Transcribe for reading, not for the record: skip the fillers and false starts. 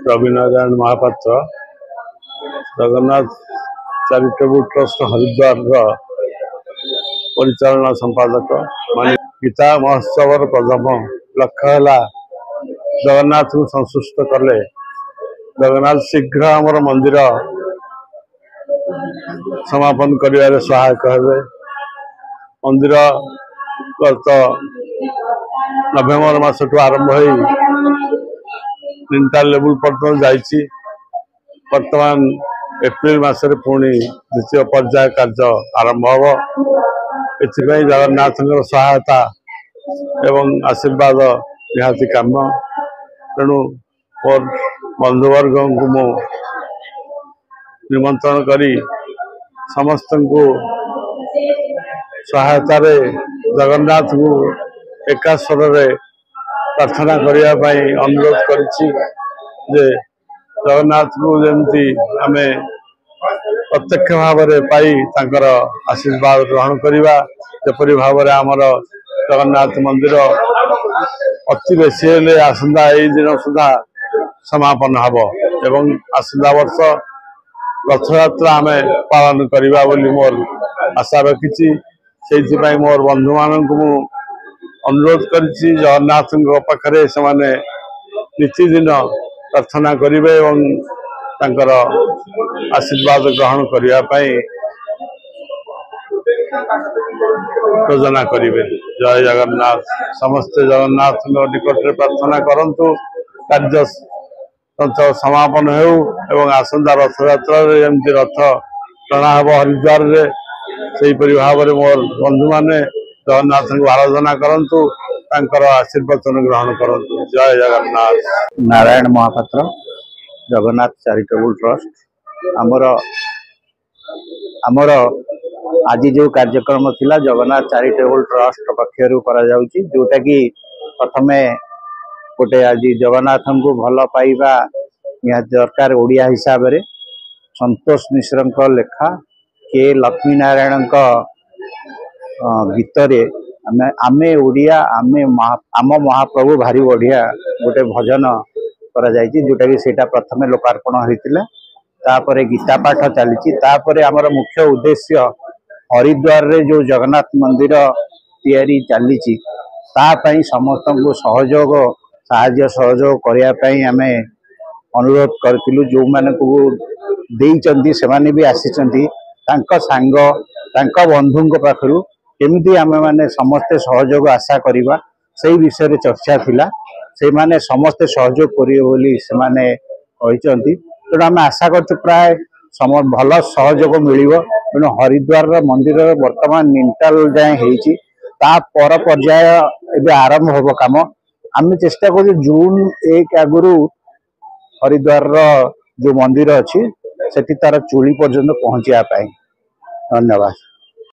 Ravinarayan Mahapatra Jagannath charitable trust Haridwar परिचालना संपादक मान गीता महोत्सव प्रथम लक्ष्य है जगन्नाथ को संतुष्ट कले जगन्नाथ शीघ्र आमर मंदिर समापन कर सहायक हे। मंदिर गत नवेम्बर मासठू आरंभ हो 3टा लेवल पर्यटन जाइए। वर्तमान एप्रिल मासरे पुणी द्वितीय पर्याय कार्य आरंभ हो। एथिपाई जगन्नाथ सहायता एवं आशीर्वाद निहाती काम। तेणु मोर बंधुवर्ग को मु निमंत्रण करी समस्त को सहायता रे जगन्नाथ को एका स्वर प्रार्थना करने अनुरोध करिछि जे जगन्नाथ को जमती आम प्रत्यक्ष भाव में पाई तांकर आशीर्वाद ग्रहण करवा। जपरी भाव में आमर जगन्नाथ मंदिर अति बेसी हेले आसंदा एई दिन सुधा समापन हब एवं आसंदा वर्ष रथ यात्रा आम पालन करवा बोली मोर आशा रखी। से मोर बंधु मान को अनुरोध करिछि जगन्नाथ पाखरे से नितिदिन प्रार्थना करेंगे और तांकर आशीर्वाद ग्रहण करने योजना करेंगे। जय जगन्नाथ। समस्त जगन्नाथ निकट में प्रार्थना करंतु कार्य समापन हो आसंदा रथ यात्रा जमती रथ टणा हम हरिद्वार से भाव में मोर बंधु मैंने जगन्नाथ को आराधना करंतु तांकर आशीर्वचन ग्रहण करंतु। जय जगन्नाथ। नारायण महापात्र जगन्नाथ चैरिटेबल ट्रस्ट आमर आज जो कार्यक्रम थिला जगन्नाथ चैरिटेबल ट्रस्ट पक्षर जोटा कि प्रथम गोटे आज जगन्नाथ को भल पाइबा दरकार ओडिया हिसाब से संतोष मिश्र लेखा के लक्ष्मी नारायण गीत रे आमे ओडिया आम महाप्रभु भारी बढ़िया गोटे भजन करा जायछि जोटा कि सेटा प्रथम लोकार्पण होइतिला। तापरे गीता पाठ चली आमर मुख्य उद्देश्य हरिद्वार रे जो जगन्नाथ मंदिर तैयारी चली समस्त को सहयोग साहाय्य सहयोग करने आमे अनुरोध करथिलु। जो माने को देइचंदी से माने भी आसीचंदी तांका सांग तांका बंधुंक पाखरु केमिति आमे माने समस्त सहयोग आशा करिबा सेही विषय रे चर्चा थिला। से माने समस्त सहयोग करिवे बोली से माने कहिचंदी। तेणु आम आशा करछु प्राय भल सहयोग मिलिबो। तेणु हरिद्वार मंदिर वर्तमान निंटाल जाए हेइची ता पर पर्याय एबे आरंभ होबो काम। आम चेष्टा करू जून 1 आगुरु हरिद्वार जो मंदिर अच्छी सेठी तार चूड़ी पर्यंत पहुंचा पाए। धन्यवाद।